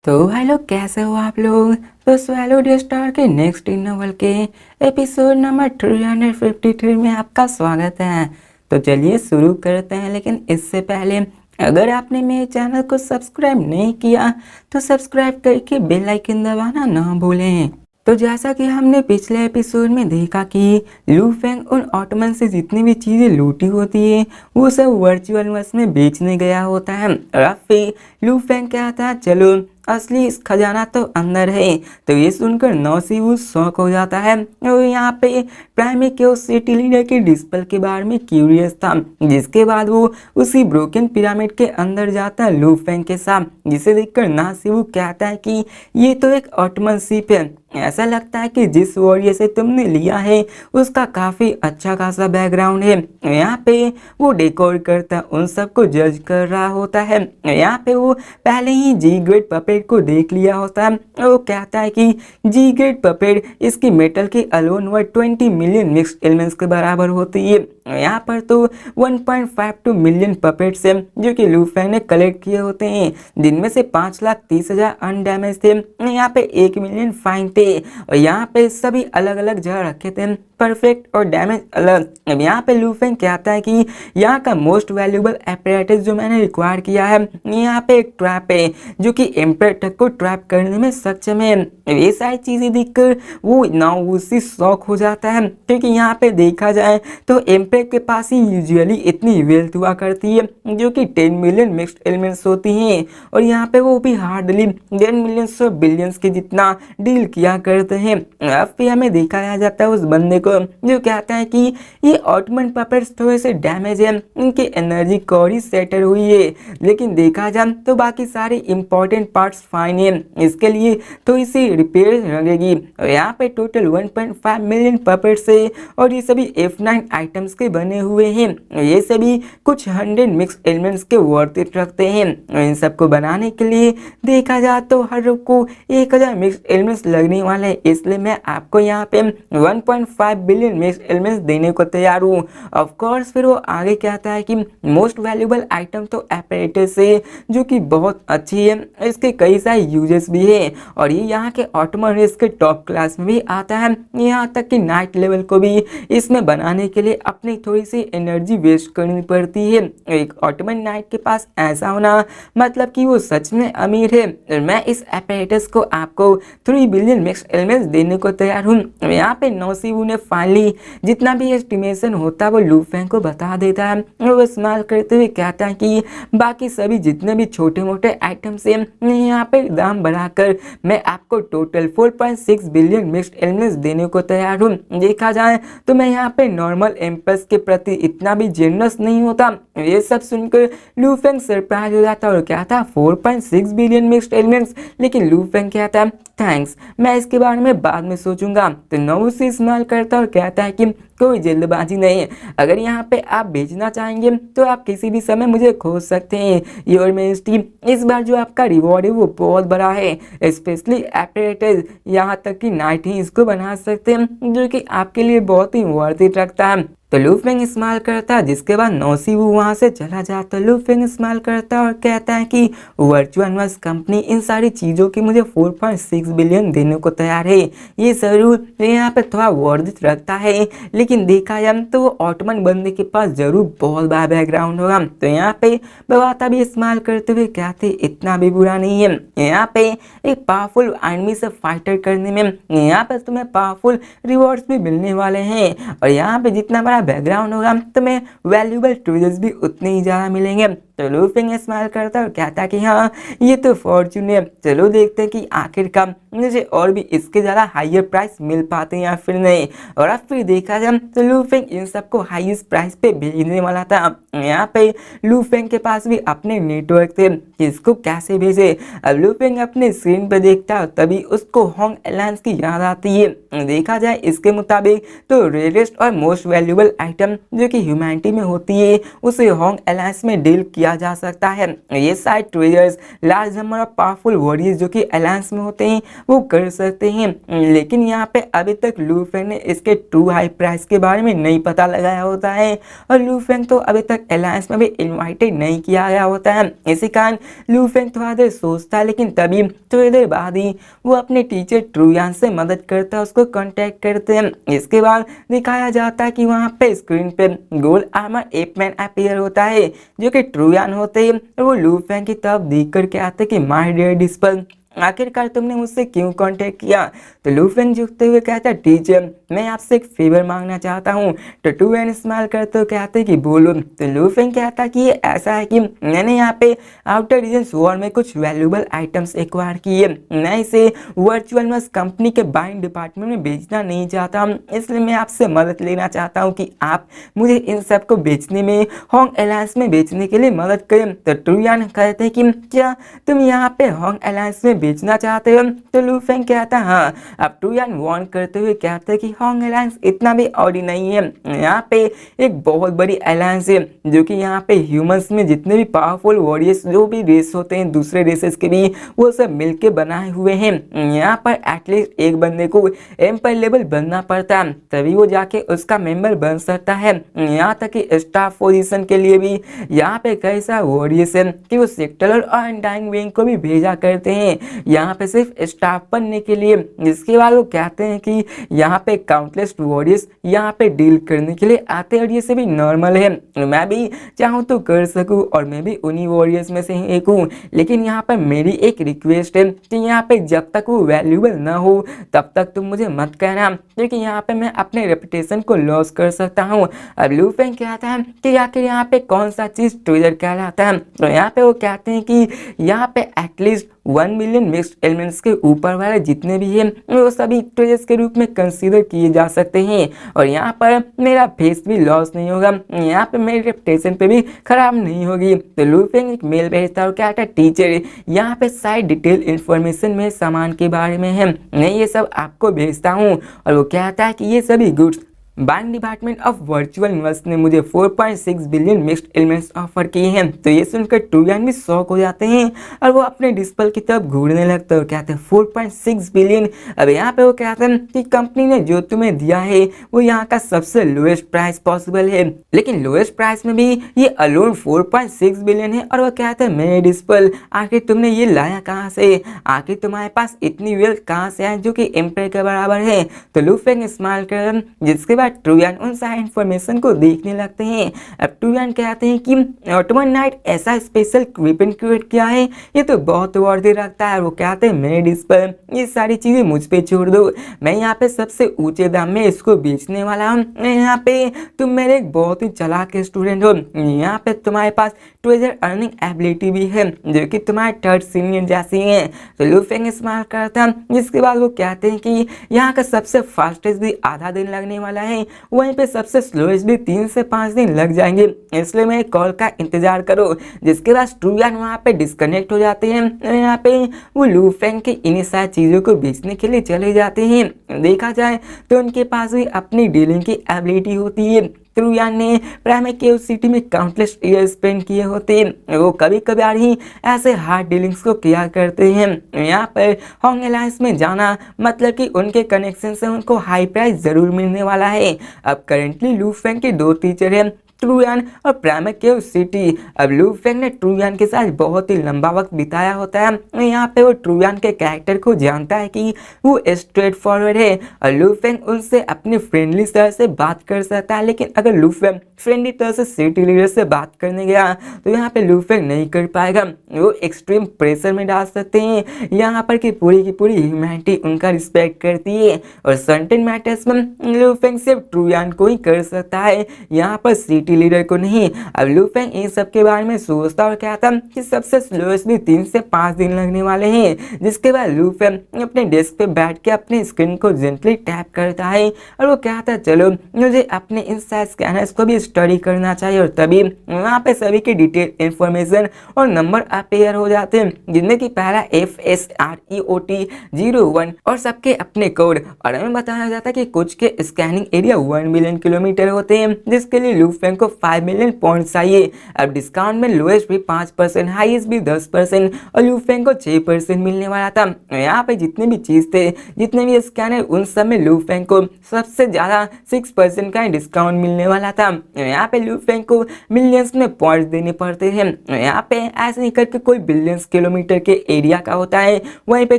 तो हेलो, कैसे हो आप लोग। तो स्वैलो डे स्टार के नेक्स्ट इन नॉवल के एपिसोड नंबर 353 में आपका स्वागत है। तो चलिए शुरू करते हैं, लेकिन इससे पहले अगर आपने मेरे चैनल को सब्सक्राइब नहीं किया तो सब्सक्राइब करके बेल आइकन दबाना ना भूलें। तो जैसा कि हमने पिछले एपिसोड में देखा कि लू फेंग उन ऑटोमन से जितनी भी चीज़ें लूटी होती है वो सब वर्चुअल वर्स में बेचने गया होता है। और अब फिर लू फेंग कहता है चलो असली खजाना तो अंदर है। तो ये सुनकर नौसिवू शौक हो जाता है और यहाँ पे प्राइम सिटी लीडर के डिस्पल के बारे में क्यूरियस था, जिसके बाद वो उसी ब्रोकन पिरामिड के अंदर जाता है लू फेंग के साथ, जिसे देखकर नौसिवू कहता है कि ये तो एक ऑटोमन शिप है। ऐसा लगता है कि जिस वॉरियर से तुमने लिया है उसका काफी अच्छा खासा बैकग्राउंड है। यहाँ पे वो डेकोर करता उन सबको जज कर रहा होता है। यहाँ पे वो पहले ही जी ग्रेड पपेट को देख लिया होता है और वो कहता है कि जी ग्रेड पपेट इसकी मेटल की alone worth 20 million mixed elements के बराबर होती है। यहाँ पर तो 1.52 मिलियन पपेट्स हैं जो कि लू फेंग ने कलेक्ट किए होते हैं, जिनमें से 5,30,000 अनडैमेज थे। यहाँ पे 1 मिलियन फाइन थे और यहाँ पे सभी अलग अलग जगह रखे थे, परफेक्ट और डैमेज अलग। अब यहाँ पे लू फेंग कहता है कि यहाँ का मोस्ट वैल्यूबल एपरेटस जो मैंने रिक्वायर किया है, यहाँ पे एक ट्रैप है जो कि एम्पर तक को ट्रैप करने में सक्षम है। ये सारी चीजें देखकर वो नाउसी शौक हो जाता है, क्योंकि यहाँ पे देखा जाए तो एम्पर के पास ही यूजुअली इतनी वेल्थ हुआ करती है जो कि 10 मिलियन मिक्स्ड एलिमेंट्स होती हैं, और यहाँ पे वो भी हार्डली 10 मिलियन ऑफ बिलियंस के जितना डील किया करते हैं। अब फिर हमें दिखाया जाता है उस बंदे को जो कहता है कि ये ऑटोमन पपेट्स थोड़े से डैमेज है, इनकी एनर्जी कौड़ी सेटल हुई है, लेकिन देखा जाए तो बाकी सारे इंपॉर्टेंट पार्ट्स फाइन है, इसके लिए तो इसी रिपेयर लगेगी। यहाँ पे टोटल 1.5 मिलियन पपेट्स है और ये सभी F9 आइटम्स के बने हुए हैं। ये सभी कुछ 100 मिक्स एलिमेंट्स के वर्थ रखते हैं। इन सबको बनाने के लिए देखा जाए तो हर रोग को 1000 मिक्स एलिमेंट्स लगने वाले हैं, इसलिए मैं आपको यहाँ पे 1.5 बिलियन मिक्स एलिमेंट्स देने को तैयार हूँ। ऑफ कोर्स फिर वो आगे कहता है कि मोस्ट वैल्यूबल आइटम तो एपरेटस है जो कि बहुत अच्छी है, इसके कई सारे यूजेस भी है और ये यहाँ के ऑटोमन रेस के टॉप क्लास में भी आता है। यहाँ तक कि नाइट लेवल को भी इसमें बनाने के लिए अपनी थोड़ी सी एनर्जी वेस्ट करनी पड़ती है। एक ऑटोमन नाइट के पास ऐसा होना मतलब कि वो सच में अमीर है। और मैं इस एपरेटस को आपको 3 बिलियन मिक्स एलिमेंट्स देने को तैयार हूँ। यहाँ पे नौसिवू ने फाइनली जितना भी एस्टिमेशन होता है वो लू फेंग को बता देता है और वो इस्तेमाल करते हुए कहता है कि बाकी सभी जितने भी छोटे मोटे आइटम्स हैं यहाँ पे दाम बढ़ाकर मैं आपको टोटल 4.6 बिलियन मिक्स्ड एलिमेंट्स देने को तैयार हूँ। देखा जाए तो मैं यहाँ पे नॉर्मल एम्प्रेस के प्रति इतना भी जेनरस नहीं होता। ये सब सुनकर लू फेंग सरप्राइज हो जाता और कहता 4.6 बिलियन मिक्स्ड एलिमेंट्स, लेकिन लू फेंग कहता है थैंक्स, मैं इसके बारे में बाद में सोचूंगा। तो नौ से इस्तेमाल करता और कहता है कि कोई जल्दबाजी नहीं है, अगर यहाँ पे आप बेचना चाहेंगे तो आप किसी भी समय मुझे खोज सकते हैं। योर मेजेस्टी, इस बार जो आपका रिवॉर्ड है वो बहुत बड़ा है, स्पेशली एपरेटस, यहाँ तक कि नाइट ही इसको बना सकते हैं जो कि आपके लिए बहुत ही वर्थ इट रखता है। तो लू फेंग इस्तेमाल करता है, जिसके बाद नौसिवू वहां से चला जाता है। लू फेंग इस्तेमाल करता है और कहता है कि वर्चुअल वर्स कंपनी इन सारी चीज़ों की मुझे 4.6 बिलियन देने को तैयार है। ये जरूर यहाँ पे थोड़ा वर्थ रखता है, लेकिन देखा जाए तो वो ऑटोमन बंदे के पास जरूर बहुत बड़ा बैकग्राउंड होगा। तो यहाँ पे बवाता भी इस्तेमाल करते हुए कहते इतना भी बुरा नहीं है। यहाँ पे एक पावरफुल आर्मी से फाइटर करने में यहाँ पे तुम्हें पावरफुल रिवॉर्ड्स भी मिलने वाले हैं और यहाँ पे जितना बड़ा बैकग्राउंड होगा तो मैं वैल्यूबल ट्रेजर्स भी उतने ही ज़्यादा मिलेंगे। तो लू फेंग स्माइल करता है और कहता है कि हाँ ये तो फॉर्चून है, चलो देखते हैं कि आखिरकार मुझे और भी इसके ज़्यादा हाइयर प्राइस मिल पाते हैं या फिर नहीं। और अब फिर देखा जाए तो लू फेंग इन सबको हाईएस्ट प्राइस पे भेजने वाला था। यहाँ पे लू फेंग के पास भी अपने नेटवर्क थे कि इसको कैसे भेजे। अब लू फेंग अपने स्क्रीन पे देखता है तभी उसको होंग अलायंस की याद आती है। देखा जाए इसके मुताबिक तो रेयरेस्ट और मोस्ट वैल्यूबल आइटम जो कि ह्यूमैनिटी में होती है उसे होंग अलायंस में डील किया किया जा सकता है। ये सारे treasures large number of powerful warriors जो कि अलायंस में होते हैं वो कर सकते हैं, लेकिन यहाँ पे अभी तक लू फेंग ने इसके ट्रू हाई प्राइस के बारे में नहीं पता लगाया होता है और लू फेंग तो अभी तक अलायंस में भी इन्वाइटेड नहीं किया गया होता है। इसी कारण लू फेंग थोड़ा देर सोचता है, लेकिन तभी थोड़ी देर बाद ही वो अपने टीचर ट्रूयान से मदद करता है, उसको कांटेक्ट करते हैं। इसके बाद दिखाया जाता है कि वहाँ पे स्क्रीन पे गोल्ड आर्मर एपमैन अपीयर होता है जो कि ट्रूयान होते हैं और वो लू फेंग की तरफ देख कर कहते कि माय डियर डिस्पल, आखिरकार तुमने मुझसे क्यों कांटेक्ट किया। तो लू फेंग झुकते हुए कहता है टीचर मैं आपसे एक फेवर मांगना चाहता हूँ। तो ट्रूयान स्माइल करते हुए कहते कि बोलो। तो लू फेंग कहता कि ये ऐसा है कि मैंने यहाँ पे आउटर रीजन्स वॉर में कुछ वैल्यूबल आइटम्स एक्वायर किए, मैं इसे वर्चुअल मस कंपनी के बाइंग डिपार्टमेंट में बेचना नहीं चाहता, इसलिए मैं आपसे मदद लेना चाहता हूँ कि आप मुझे इन सब को बेचने में होंग अलायंस में बेचने के लिए मदद करें। तो ट्रूयान कहते हैं कि क्या तुम यहाँ पे होंग अलायंस में बेचना चाहते हो। तो लू फेंग कहता है हाँ। अब ट्रूयान वार्न करते हुए कहते हैं कि होंग अलायंस इतना भी ऑडी नहीं है, यहाँ पे एक बहुत बड़ी अलायंस है जो कि यहाँ पे ह्यूमंस में जितने भी पावरफुल वॉरियर्स जो भी रेस होते हैं दूसरे रेसेस के भी वो सब मिलके बनाए हुए हैं। यहाँ पर एटलीस्ट एक बंदे को एम्पायर लेवल बनना पड़ता है तभी वो जाके उसका मेंबर बन सकता है। यहाँ तक कि स्टाफ पोजीशन के लिए भी यहाँ पे कई सारे वॉरियर्स हैं कि वो सेक्टर और अनडाइंग विंग को भी भेजा करते हैं यहाँ पे सिर्फ स्टाफ बनने के लिए। जिसके बाद वो कहते हैं कि यहाँ पे काउंटलेस वॉरियर्स यहाँ पे डील करने के लिए आते हैं और ये सभी नॉर्मल है, मैं भी चाहूँ तो कर सकूँ और मैं भी उन्हीं वॉरियर्स में से एक हूँ, लेकिन यहाँ पर मेरी एक रिक्वेस्ट है कि यहाँ पे जब तक वो वैल्यूबल ना हो तब तक तुम मुझे मत कहना, क्योंकि यहाँ पे मैं अपने रेपुटेशन को लॉस कर सकता हूँ। अब लू फेंग कहता है कि आखिर यहाँ पे कौन सा चीज़ ट्रेजर कहलाता है। तो यहाँ पे वो कहते हैं कि यहाँ पे एटलीस्ट 1 मिलियन मिक्स्ड एलिमेंट्स के ऊपर वाले जितने भी हैं वो सभी ट्रेजर्स के रूप में कंसीडर किए जा सकते हैं और यहाँ पर मेरा फेस भी लॉस नहीं होगा, यहाँ पे मेरी रेपुटेशन पे भी खराब नहीं होगी। तो लू फेंग एक मेल भेजता है और कहता है टीचर यहाँ पे सारी डिटेल इन्फॉर्मेशन मेरे सामान के बारे में है, मैं ये सब आपको भेजता हूँ। और वो कहता है कि ये सभी goods buying department of virtual universe ने मुझे 4.6 बिलियन मिक्स्ड एलिमेंट्स ऑफर किए हैं। तो ये सुनकर ट्रूयान भी शॉक हो जाते हैं और वो अपने डिस्पल की तरफ घूरने लगता है और कहते हैं 4.6 बिलियन। अब यहाँ पे वो कहते हैं कि कंपनी ने जो तुम्हें दिया है वो यहाँ का सबसे लोएस्ट प्राइस पॉसिबल है, लेकिन लोएस्ट प्राइस में भी ये अलोन 4.6 बिलियन है। और वो कहते हैं मेरे डिस्पल आखिर तुमने ये लाया कहाँ से, आखिर तुम्हारे पास इतनी वेल्थ कहाँ से है जो कि एम्पायर के बराबर है। तो लू फेंग स्माइल कर जिसके ट्रूयान उन सारी इंफॉर्मेशन को देखने लगते हैं। अब ट्रूयान कहते हैं कि ऑटोमन नाइट ऐसा स्पेशल वेपन क्रिएट किया है ये तो बहुत वर्दी रखता है। वो कहते हैं मेरे डिस्पल ये सारी चीजें मुझ पे छोड़ दो, मैं यहाँ पे सबसे ऊंचे दाम में इसको बेचने वाला हूँ। यहाँ पे तुम मेरे एक बहुत ही चालाक स्टूडेंट हो, यहाँ पे तुम्हारे पास ट्रेजर अर्निंग एबिलिटी भी है जो कि तुम्हारे थर्ड सीनियर जैसी है। तो लू फेंग स्माइल करता है जिसके बाद वो कहते हैं कि यहाँ का सबसे फास्टेस्ट भी आधा दिन लगने वाला है, वहीं पे सबसे स्लोएस्ट भी 3 से 5 दिन लग जाएंगे, इसलिए मेरे कॉल का इंतजार करो। जिसके बाद ट्रूयान वहाँ पे डिस्कनेक्ट हो जाते हैं। यहाँ पे वो लू फेंग के इन सारी चीज़ों को बेचने के लिए चले जाते हैं। देखा जाए तो उनके पास भी अपनी डीलिंग की एबिलिटी होती है। ट्रूयान ने प्राइम केव सिटी में काउंटलेस ईयर स्पेंड किए होते हैं, वो कभी कभार ही ऐसे हार्ड डीलिंग्स को किया करते हैं। यहाँ पर होंग अलायंस में जाना मतलब कि उनके कनेक्शन से उनको हाई प्राइस जरूर मिलने वाला है। अब करेंटली लू फेंग के 2 टीचर हैं, ट्रूयान और प्राइम केव सिटी। अब लू फेंग ने ट्रूयान के साथ बहुत ही लंबा वक्त बिताया होता है। यहाँ पे वो ट्रूयान के कैरेक्टर को जानता है कि वो स्ट्रेट फॉरवर्ड है और लू फेंग उनसे अपनी फ्रेंडली तरह से बात कर सकता है, लेकिन अगर लू फेंग फ्रेंडली तरह से सिटी लीडर से बात करने गया तो यहाँ पे लू फेंग नहीं कर पाएगा, वो एक्सट्रीम प्रेशर में डाल सकते हैं। यहाँ पर की पूरी ह्यूमैनिटी उनका रिस्पेक्ट करती है और सर्टेन मैटर्स में लू फेंग सिर्फ ट्रूयान को ही कर सकता है, यहाँ पर सिटी लीडर को नहीं। अब लू फेंग इन सब के बारे में सोचता और कहता कि सबसे स्लोएस्ट भी 3 से 5 दिन लगने वाले हैं। जिसके बाद लू फेंग अपने डेस्क पे बैठ के अपने स्क्रीन को जेंटली टैप करता है और वो कहता चलो मुझे अपने इन सारे स्कैनर्स को भी स्टडी करना चाहिए। और तभी वहाँ पे सभी की डिटेल इंफॉर्मेशन और नंबर अपीयर हो जाते हैं, जिनमें कि पहला FSREOT 01 और सबके अपने कोड। और हमें बताया जाता है कि कुछ के स्कैनिंग एरिया 1 मिलियन किलोमीटर होते हैं, जिसके लिए लू फेंग लूफेंग को 5 मिलियन पॉइंट्स चाहिए। अब डिस्काउंट में लोएस्ट भी 5%, हाईएस्ट भी 10% और लूफेंग को 6% मिलने वाला था। यहाँ पे जितने भी चीज थे, जितने भी स्कैनर, उन सब में लूफेंग को सबसे ज्यादा 6% का डिस्काउंट मिलने वाला था। यहाँ पे लूफेंग को मिलियंस में पॉइंट्स देने पड़ते हैं। यहाँ पे ऐसे नहीं करके कोई बिलियंस किलोमीटर के एरिया का होता है, वहीं पे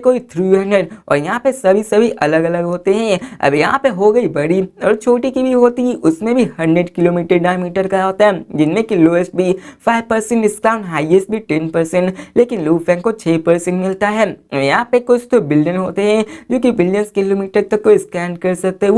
कोई 300 और यहाँ पे सभी अलग अलग होते हैं। अब यहाँ पे हो गई बड़ी और छोटी की भी होती है, उसमें भी 100 किलोमीटर डायमीटर का होता है, जिनमें कि लोएस्ट भी 5% डिस्काउंट, हाईएस्ट भी 10%, लेकिन लूफेंग को 6% मिलता है। यहाँ पे कुछ तो बिलियन होते हैं जो कि बिलियंस किलोमीटर तक को स्कैन कर सकते हैं,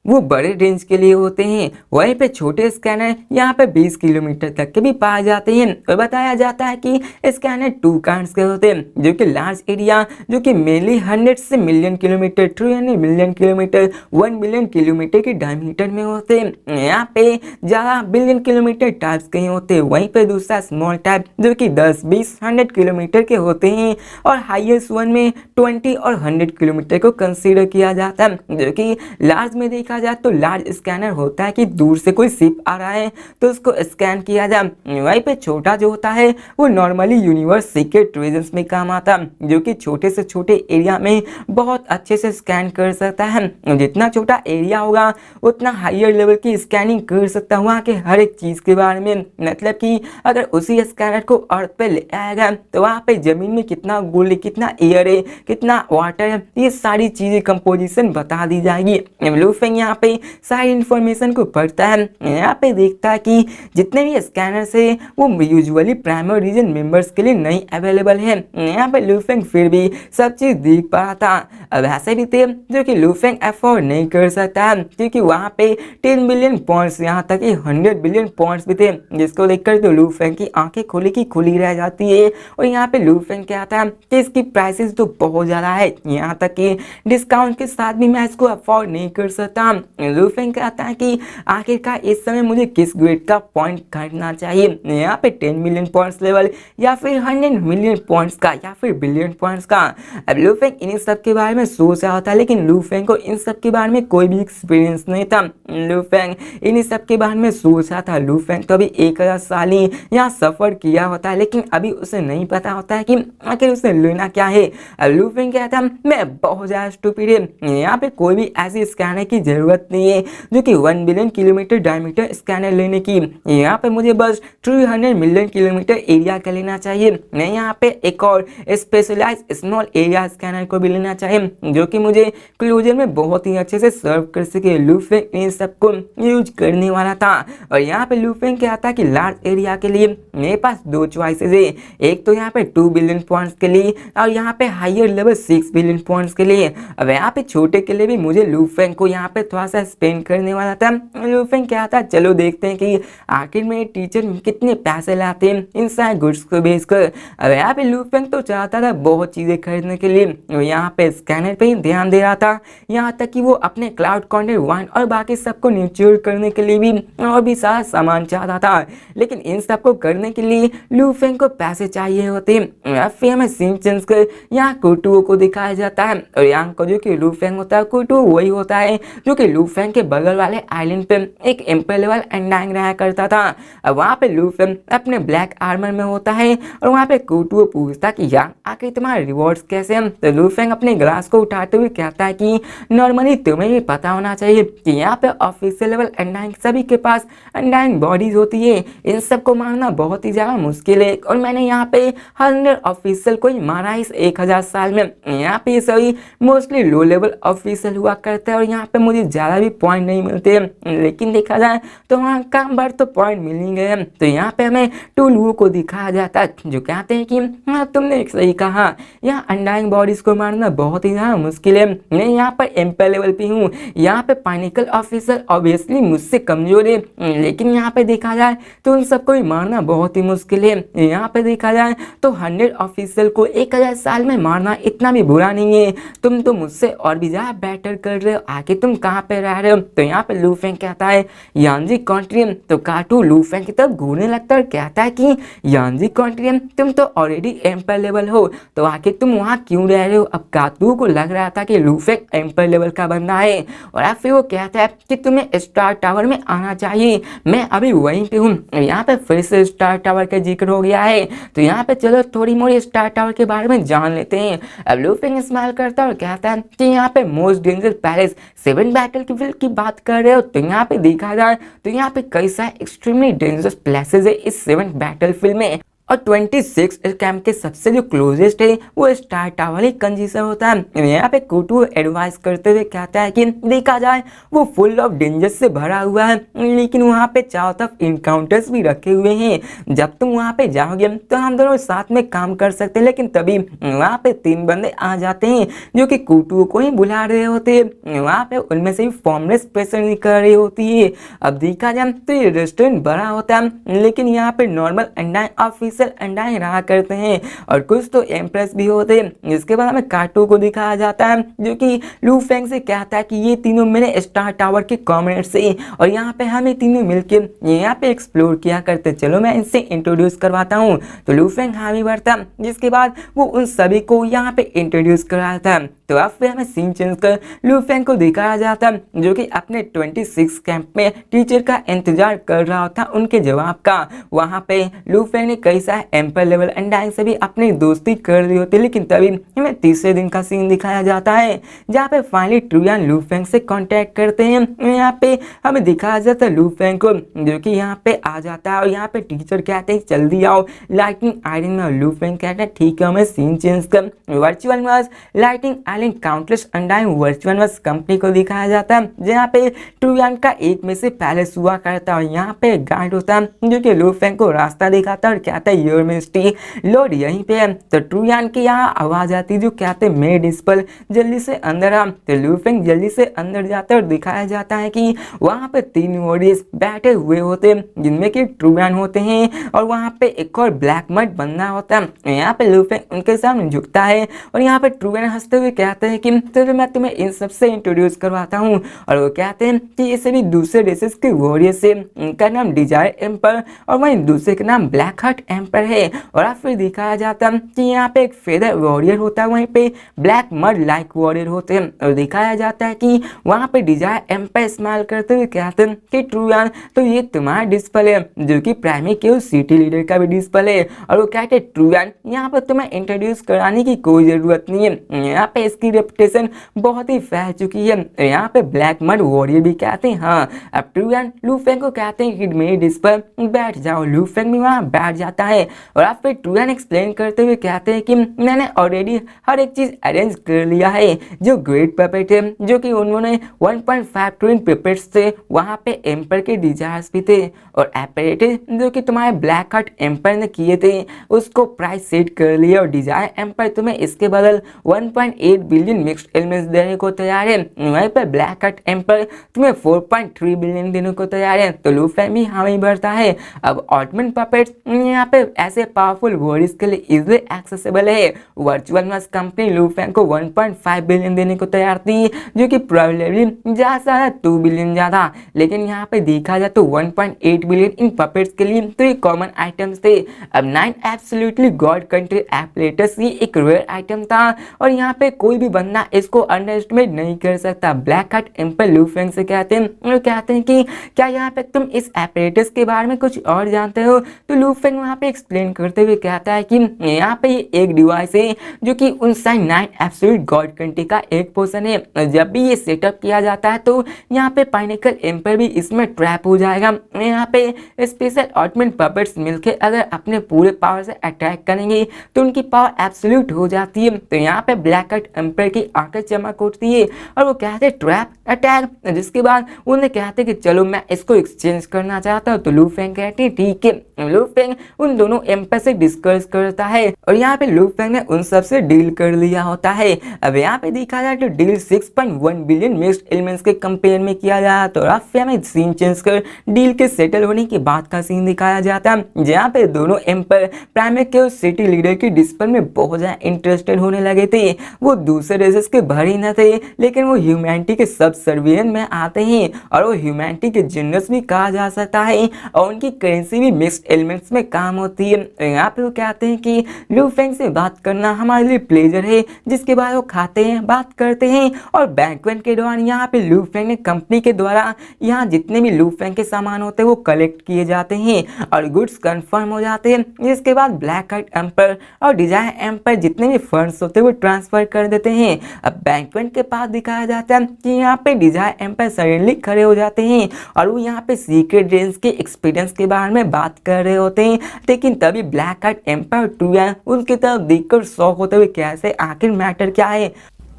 वो बड़े रेंज के लिए होते हैं। वहीं पे छोटे स्कैनर यहाँ पे 20 किलोमीटर तक के भी पाए जाते हैं। और बताया जाता है कि स्कैनर 2 काइंड्स के होते हैं, जो कि लार्ज एरिया, जो कि मेनली 100 से million kilometre, 300 million kilometre, 1 billion kilometre के डायमीटर में होते हैं। यहाँ पे ज्यादा बिलियन किलोमीटर टाइप्स के होते हैं। वहीं पे दूसरा स्मॉल टाइप जो कि 10, 20, 100 किलोमीटर के होते हैं और हाईएस्ट वन में 20 और 100 किलोमीटर को कंसीडर किया जाता है। जो कि लार्ज में देखा जाए तो लार्ज स्कैनर होता है कि दूर से कोई शिप आ रहा है तो उसको स्कैन किया जाए। वहीं पे छोटा जो होता है वो नॉर्मली यूनिवर्स सीक्रेट रीजन्स में काम आता है, जो कि छोटे से छोटे एरिया में बहुत अच्छे से स्कैन कर सकता है। जितना छोटा एरिया होगा उतना हायर लेवल की स्कैनिंग कर सकता है वहाँ के हर एक चीज के बारे में। मतलब कि अगर उसी स्कैनर को अर्थ पे ले आएगा तो वहाँ पे जमीन में कितना गोल्ड, कितना एयर है, कितना वाटर है, ये सारी चीजें कंपोजिशन बता दी जाएगी। लूफेंग यहाँ पे सारी इंफॉर्मेशन को पढ़ता है, यहाँ पे देखता है कि जितने भी स्कैनर्स है वो यूजुअली प्राइमरी रीजन मेंबर्स के लिए नहीं अवेलेबल है। यहाँ पे लूफेंग फिर भी सब चीज देख पा रहा था। अब ऐसे भी थे जो कि लूफेंग अफोर्ड नहीं कर सकता है, क्योंकि वहाँ पे 10 बिलियन पॉइंट्स, यहाँ तक कि 100 बिलियन पॉइंट्स भी थे, जिसको देखकर तो लूफेंग की आंखें खुली की खुली रह जाती है। और यहाँ पे लूफेंग कहता है कि इसकी प्राइसेस तो बहुत ज्यादा है, यहाँ तक कि डिस्काउंट के साथ भी मैं इसको अफोर्ड नहीं कर सकता। लूफेंग कहता है कि आखिरकार इस समय मुझे किस ग्रेड का पॉइंट खरीदना चाहिए, यहाँ पे 10 मिलियन पॉइंट्स लेवल या फिर 100 मिलियन पॉइंट्स का या फिर बिलियन पॉइंट्स का। अब लूफेंग इन सब के बारे में सोच रहा था, लेकिन लूफेंग को इन सब के बारे में कोई भी एक्सपीरियंस नहीं था। लूफेंग इन सब के बारे में सोच रहा था। लूफेंग तो अभी 1000 साल ही यहाँ सफर किया होता है, लेकिन अभी उसे नहीं पता होता है कि आखिर उसे लेना क्या है। अब लूफेंग कहता है मैं बहुत ज्यादा स्टूपिड है, यहाँ पे कोई भी ऐसी स्कैनर की जरूरत नहीं है जो कि 1 बिलियन किलोमीटर डायमीटर स्कैनर लेने की। यहाँ पे मुझे बस 300 मिलियन किलोमीटर एरिया का लेना चाहिए। मैं यहाँ पे एक और स्पेशलाइज स्मॉल एरिया स्कैनर को भी लेना चाहिए, जो कि मुझे क्लोजर में बहुत ही अच्छे से सर्व कर सके। लूफेंग इन सबको यूज करने वाला था। और यहाँ पे लूफेंग क्या था कि लार्ज एरिया के लिए मेरे पास 2 चॉइसेस है, एक तो यहाँ पे 2 बिलियन पॉइंट्स के लिए और यहाँ पे हायर लेवल 6 बिलियन पॉइंट्स के लिए। अब यहाँ पे छोटे के लिए भी मुझे लूफेंग को यहाँ पे थोड़ा सा स्पेंड करने वाला था। लूफेंग क्या था, चलो देखते हैं कि आखिर में टीचर कितने पैसे लाते हैं इन सारे गुड्स को बेचकर। अब यहाँ पे लूफेंग तो चाहता था बहुत चीजें खरीदने के लिए, यहाँ पे स्कैनर पे ही ध्यान दे रहा था, यहाँ तक कि वो अपने क्लाउड कॉन्टेंट वाइन और बाकी सबको न्यूट्रल करने के लिए भी और भी सारा सामान चाहता था। लेकिन इन सबको करने के लिए लूफेंग को पैसे चाहिए होते। फिर हमें सिम्पसन्स के यहाँ कुटुओ को दिखाया जाता है और यहाँ को जो कि लूफेंग होता है, कुटुओ वही होता है जो कि लूफेंग के बगल वाले आइलैंड पे एक एम्पर लेवल एंडांग रहा करता था। अब वहाँ पे लूफेंग अपने ब्लैक आर्मर में होता है और वहाँ पे कुटुओ पूछता कि यार आखिर तुम्हारे रिवॉर्ड्स कैसे हैं। तो लूफेंग अपने ग्लास को उठाते हुए कहता है कि नॉर्मली तुम्हें भी पता होना चाहिए कि यहाँ पे ऑफिशियल लेवल एंडांग सभी के पास एंडांग बॉडीज होती है, इन सबको मारना बहुत ही ज्यादा मुश्किल है और मैंने यहाँ पे 100 ऑफिशियल को ही मारा इस 1000 साल में। यहाँ पे सभी मोस्टली लो लेवल ऑफिशियल हुआ करते हैं और यहाँ पे मुझे ज्यादा भी पॉइंट नहीं मिलते, लेकिन देखा जाए तो वहाँ काम भर तो पॉइंट मिल ही गए। तो यहाँ पे हमें 2 लोगों को दिखाया जाता है जो कहते हैं कि हाँ तुमने सही कहा, यहाँ अंडाइंग बॉडीज को मारना बहुत ही ज्यादा मुश्किल है। मैं यहाँ पर एम्पर लेवल पे हूँ, यहाँ पे पाइनिकल ऑफिसर ऑब्वियसली मुझसे कमजोर है, लेकिन यहाँ पे देखा जाए तो उन सबको भी मारना बहुत ही मुश्किल है। यहाँ पे देखा जाए तो 100 ऑफिसर को 1000 साल में मारना इतना भी बुरा नहीं है, तुम तो मुझसे और भी ज्यादा बेटर कर रहे हो, आगे तुम कहाँ पे रह रहे हो। तो यहाँ पे लूफेंग कहता है यांजी कॉन्ट्रियम। तो काटू लूफेंग की तरफ घूरने लगता है और कहता है कि यांजी कॉन्ट्रियम तुम तो ऑलरेडी एम्पर लेवल हो, तो आखिर तुम वहाँ क्यों रह रहे हो। अब काटू को लग रहा था कि लूफेंग एम्पर लेवल का बंदा है और फिर वो कहता है कि तुम्हें स्टार टावर में आना चाहिए मैं अभी वहीं पे हूँ। यहाँ पे फिर से स्टार टावर का जिक्र हो गया है, तो यहाँ पे चलो थोड़ी मोड़ी स्टार टावर के बारे में जान लेते हैं। अब लूफिंग स्माइल करता है और कहता है कि यहाँ पे मोस्ट डेंजर पैलेस 7 बैटल की बात कर रहे हो, तो यहाँ पे देखा जाए तो यहाँ पे कई सारे एक्सट्रीमली डेंजरस प्लेसेस है इस 7 बैटलफील्ड में, और 26 कैंप के सबसे जो क्लोजेस्ट है वो स्टार टावर ही कंजीसर होता है। यहाँ पे कुटू एडवाइस करते हुए कहता है कि देखा जाए वो फुल ऑफ डेंजर से भरा हुआ है, लेकिन वहाँ पे चारों तरफ इनकाउंटर्स भी रखे हुए हैं। जब तुम वहाँ पे जाओगे तो हम दोनों साथ में काम कर सकते हैं, लेकिन तभी वहाँ पे 3 बंदे आ जाते हैं जो कि कुटू को ही बुला रहे होते हैं। वहाँ पे उनमें से भी फॉर्मलेस प्रेशर निकल रही होती है। अब देखा जाए तो ये रेस्टोरेंट बड़ा होता है, लेकिन यहाँ पे नॉर्मल अंडाएं ऑफिस अंडाएं रहा करते हैं, और कुछ तो एम्प्रेस भी होते हैं। इसके बाद हमें काटू को दिखाया जाता है जो कि लू फेंग से कहता है कि ये तीनों मेरे स्टार टावर के कॉमरेड्स हैं, और यहाँ पे हमें तीनों मिलके यहाँ पे एक्सप्लोर किया करते, चलो मैं इनसे इंट्रोड्यूस करवाता हूँ। तो लू फेंग हामी भरता, जिसके बाद वो उन सभी को यहाँ पे इंट्रोड्यूस कराता है। तो अब फिर हमें सीन चेंज कर लू फेंग को दिखाया जाता जो कि अपने 26 कैंप में टीचर का इंतजार कर रहा था उनके जवाब का। वहाँ पे लू फेंग ने कई सारे एम्पर लेवल अंडाइन से भी अपनी दोस्ती कर दी होती, लेकिन तभी हमें तीसरे दिन का सीन दिखाया जाता है जहाँ पे फाइनली ट्रुयान लू फेंग से कांटेक्ट करते हैं। यहाँ पे हमें दिखाया जाता है लू फेंग को जो कि यहाँ पे आ जाता है, और यहाँ पे टीचर कहते हैं जल्दी आओ लाइटिंग आयरन में, और लू फेंग कहता है ठीक है। हमें सीन चेंज कर virtual verse lighting iron countless अंडाइन वर्चुअल वर्स कंपनी को दिखाया जाता है, जहाँ पे ट्रुयान का एक में से पैलेस हुआ करता है, और यहाँ पे गाइड होता है जो कि लू फेंग को रास्ता दिखाता है और कहता है योर मिस्टी लोड यहीं पे है। तो ट्रुयान की यहाँ आवाज आती जो कहते मेड डिस्पल जल्दी से अंदर आ। तो लू फेंग जल्दी से अंदर जाता है और दिखाया जाता है कि वहाँ पे 3 वॉरियर्स बैठे हुए होते हैं जिनमें कि ट्रुयान होते हैं, और वहाँ पे एक और ब्लैक मड बंदा होता है। यहाँ पे लू फेंग उनके सामने झुकता है, और यहाँ पे ट्रुयान हंसते हुए कहते हैं कि तो मैं तुम्हें इन सबसे इंट्रोड्यूस करवाता हूँ, और वो कहते हैं कि ये सभी दूसरे रेसेस के वॉरियर्स है, इनका नाम डिजायर एम्पर और वहीं दूसरे का नाम ब्लैक हार्ट एम्पर है। और अब फिर दिखाया जाता है कि यहाँ पे एक फेदर वॉरियर होता है, वहीं पे ब्लैक मड लाइक वॉरियर होते हैं, और दिखाया जाता है कि वहाँ पे डिजायर एम्पर स्माइल करते हुए कहते हैं कि ट्रुयान तो ये तुम्हारा डिस्पल है जो कि प्राइमरी के सिटी लीडर का भी डिस्पल है, और वो कहते हैं ट्रुयान यहाँ पर तुम्हें इंट्रोड्यूस कराने की कोई जरूरत नहीं है, यहाँ पे इसकी रेपुटेशन बहुत ही फैल चुकी है। यहाँ पे ब्लैक मड वॉरियर भी कहते हैं हाँ। अब ट्रुयान लू फेंग को कहते हैं कि मेरे डिस्पल बैठ जाओ, लू फेंग भी वहाँ बैठ जाता है, और आप फिर ट्रुयान एक्सप्लेन करते हुए कहते हैं कि मैंने ऑलरेडी हर एक चीज अरेंज कर लिया है। जो ग्रेट पपेट है जो कि उन्होंने 1.5 ट्रिलियन पपेट्स थे, वहाँ पे एम्पर के डिजायर्स भी थे, और एपरेटिस जो कि तुम्हारे ब्लैक हार्ट एम्पर ने किए थे उसको प्राइस सेट कर लिया, और डिजायर एम्पर तुम्हें इसके बदल 1.8 बिलियन मिक्स्ड एलिमेंट्स देने को तैयार है। वहीं पर ब्लैक हार्ट एम्पर तुम्हें 4.3 बिलियन देने को तैयार है। तो लू फेंग भी हामी भरता है। अब ऑटमन पपेट्स यहाँ पे ऐसे पावरफुल वॉरियर्स के लिए इजीली एक्सेसिबल है। वर्चुअल मास कंपनी लू फेंग को 1.5 बिलियन देने को तैयार थी, जो कि प्रोबेबली ज्यादा 2 बिलियन ज्यादा, लेकिन यहाँ पे देखा जाए तो 1.8 बिलियन इन पपेट्स के लिए तो ये कॉमन आइटम्स थे। अब 9 एब्सोल्युटली गॉड कंट्री एपलेटस ये एक रेयर आइटम था, और यहाँ पे कोई भी बंदा इसको अंडर एस्टिमेट नहीं कर सकता। ब्लैक हार्ट एम्पर लू फेंग से कहते हैं कि क्या यहाँ पे तुम इस एपरेटस के बारे में कुछ और जानते हो? तो लू फेंग वहाँ पे एक्सप्लेन करते हुए कहता है कि यहाँ पे ये एक डिवाइस है जो कि उन 9 एब्सोल्यूट गॉड कंट्री का एक पोर्शन है। जब भी ये सेटअप किया जाता है तो यहाँ पे पाइनेकल एम्पर भी इसमें ट्रैप हो जाएगा। यहाँ पे स्पेशल ऑटमन पपेट्स मिलके अगर अपने पूरे पावर से अटैक करेंगे तो उनकी पावर एब्सोल्यूट हो जाती है। तो यहाँ पे ब्लैक हार्ट एम्पर की आंखें चमक उठती है, और वो कहते हैं ट्रैप अटैक, जिसके बाद उन्हें कहते हैं कि चलो मैं इसको एक्सचेंज करना चाहता हूँ। तो लू फेंग कहते हैं ठीक है। लू फेंग उन दोनों एम्पर से डिस्कस करता है, और यहाँ पे लू फेंग ने उन सब से डील कर लिया होता है। अब यहाँ पे देखा जाए तो डील 6.1 बिलियन मिक्स्ड एलिमेंट्स के कंपेयर में किया जाए, तो अब फिर हमें सीन चेंज कर डील के सेटल होने के बाद का सीन दिखाया जाता है, जहाँ पे दोनों एम्पर प्राइमरी के सिटी लीडर की डिस्पल में बहुत ज्यादा इंटरेस्टेड होने लगे थे। वो दूसरे रेसेस के भर ही न थे, लेकिन वो ह्यूमैनिटी के सब सर्विलेंस में आते हैं और वो ह्यूमैनिटी के जीनियस भी कहा जा सकता है और उनकी करेंसी भी मिक्स्ड एलिमेंट्स में काम होती है। यहाँ पे वो कहते हैं कि लू फेंग से बात करना हमारे लिए प्लेजर है, जिसके बाद वो खाते हैं, बात करते हैं और बैंक्वेट के दौरान यहाँ पे लू फेंग ने कंपनी के द्वारा यहाँ जितने भी लू फेंग के सामान होते हैं वो कलेक्ट किए जाते हैं और गुड्स कंफर्म हो जाते हैं। जिसके बाद ब्लैक हाइट एम्पर और डिजायर एम्पर जितने भी फंड्स होते हैं वो ट्रांसफर कर देते हैं। अब बैंक्वेट के पास दिखाया जाता है कि यहाँ पे डिजायर एम्पर सडनली खड़े हो जाते हैं और वो यहाँ पे सीक्रेट रेंज के एक्सपीरियंस के बारे में बात कर रहे होते हैं, लेकिन तभी ब्लैक हाइट एम्पर ट्रुयान उनकी तरफ देखकर शॉक होते हुए कैसे आखिर मैटर क्या है।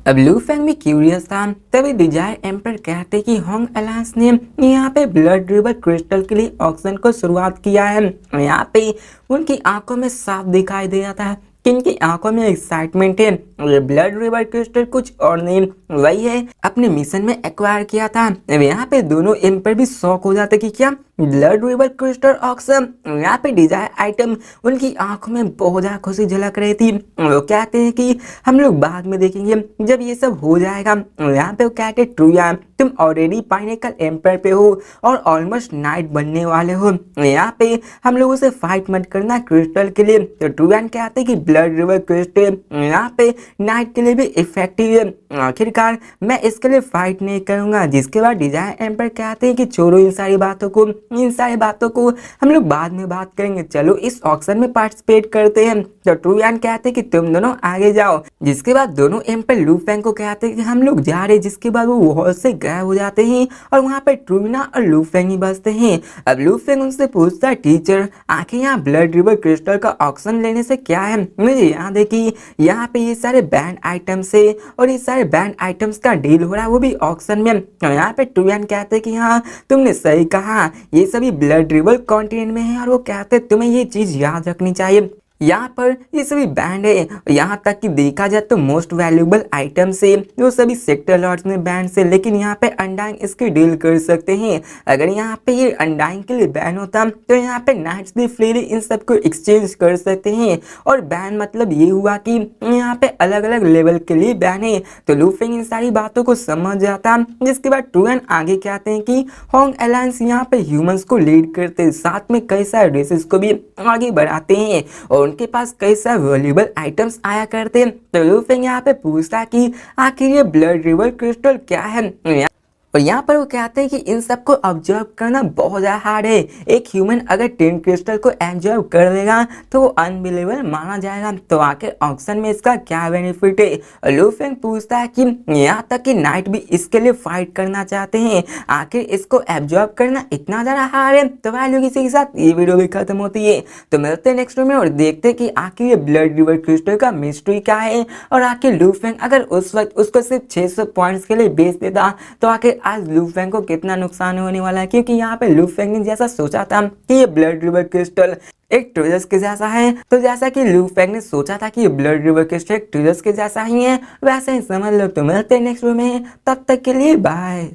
अब लू फेंग भी क्यूरियस था, तभी डिजायर एम्पर कहते कि होंग अलायंस ने यहाँ पे ब्लड रिवर क्रिस्टल के लिए ऑक्शन को शुरुआत किया है। यहाँ पे उनकी आंखों में साफ दिखाई दे रहा था कि इनकी आंखों में एक्साइटमेंट है। ब्लड रिवर क्रिस्टल कुछ और नहीं वही है अपने मिशन में एक्वायर किया था। अब यहाँ पे दोनों एम्पर भी शॉक हो जाते कि क्या ब्लड रिवर क्रिस्टल ऑक्शन। यहाँ पे डिजायर आइटम उनकी आंखों में बहुत ज्यादा खुशी झलक रही थी। वो कहते हैं कि हम लोग बाद में देखेंगे जब ये सब हो जाएगा। यहाँ पे वो कहते ट्रुयान तुम ऑलरेडी पाइनेकल एम्पर पे हो और ऑलमोस्ट नाइट बनने वाले हो, यहाँ पे हम लोगों से फाइट मत करना क्रिस्टल के लिए। तो ट्रुयान कहते हैं कि ब्लड रिवर क्रिस्टल यहाँ पे नाइट के लिए भी इफेक्टिव है, आखिरकार मैं इसके लिए फाइट नहीं करूंगा। जिसके बाद डिजायर एम्पर कहते हैं कि छोड़ो इन सारी बातों को हम लोग बाद में बात करेंगे, चलो इस ऑक्शन में पार्टिसिपेट करते हैं। तो ट्रुयान कहते हैं कि तुम दोनों आगे जाओ। जिसके बाद दोनों एम्पर लू फेंग को कहते हैं कि हम लोग जा रहे हैं। जिसके बाद वो वॉल से गायब हो जाते हैं और वहाँ पे ट्रुना और लू फेंग ही बचते हैं। अब लू फेंग उनसे पूछता है टीचर आखिर यहाँ ब्लड रिवर क्रिस्टल का ऑक्शन लेने से क्या है। मुझे याद है कि यहाँ पे ये सारे बैंड आइटम से और ये सारे बैंड आइटम्स का डील हो रहा है वो भी ऑक्शन में। और यहाँ पे ट्रुयान कहते हैं कि हाँ तुमने सही कहा, ये सभी ब्लड रिवर कॉन्टिनेंट में है और वो कहते हैं तुम्हें ये चीज याद रखनी चाहिए। यहाँ पर ये सभी बैंड है, यहाँ तक कि देखा जाए तो मोस्ट वैल्यूएबल आइटम से वो सभी सेक्टर लॉट्स में बैंड से, लेकिन यहाँ पे अनडाइंग इसकी डील कर सकते हैं। अगर यहाँ पे ये अनडाइंग के लिए बैन होता तो यहाँ पे नाइट्स भी फ्रीली इन सबको एक्सचेंज कर सकते हैं। और बैन मतलब ये हुआ कि यहाँ पे अलग अलग लेवल के लिए बैन है। तो लू फेंग इन सारी बातों को समझ जाता। जिसके बाद ट्रुयान आगे कहते हैं कि होंग अलायंस यहाँ पे ह्यूमंस को लीड करते, साथ में कई सारे रेसेस को भी आगे बढ़ाते हैं और उनके पास कई सारे वैल्यूएबल आइटम्स आया करते हैं। तो लू फेंग यहाँ पे पूछता कि आखिर ये ब्लड रिवर क्रिस्टल क्या है। और यहाँ पर वो कहते हैं कि इन सबको ऑब्जर्व करना बहुत ज़्यादा हार्ड है। एक ह्यूमन अगर 10 क्रिस्टल को ऑब्जर्व कर लेगा तो वो अनबिलीवेबल माना जाएगा। तो आखिर ऑक्शन में इसका क्या बेनिफिट है। लू फेंग पूछता है कि यहाँ तक कि नाइट भी इसके लिए फाइट करना चाहते हैं, आखिर इसको ऑब्जर्व करना इतना ज़्यादा हार्ड है। तो वैल्यू किसी के साथ ये वीडियो भी खत्म होती है। तो मिलते हैं नेक्स्ट में और देखते हैं कि आखिर ये ब्लड रिवर क्रिस्टल का मिस्ट्री क्या है और आखिर लू फेंग अगर उस वक्त उसको सिर्फ 600 पॉइंट्स के लिए बेच देता तो आखिर आज लू फेंग को कितना नुकसान होने वाला है। क्योंकि यहाँ पे लू फेंग ने जैसा सोचा था कि ये ब्लड रिवर क्रिस्टल एक ट्रेजर्स के जैसा है, तो जैसा कि लू फेंग ने सोचा था कि ये ब्लड रिवर क्रिस्टल एक ट्रेजर्स के जैसा ही है, वैसे ही समझ लो। तो मिलते हैं नेक्स्ट वीडियो में, तब तक के लिए बाय।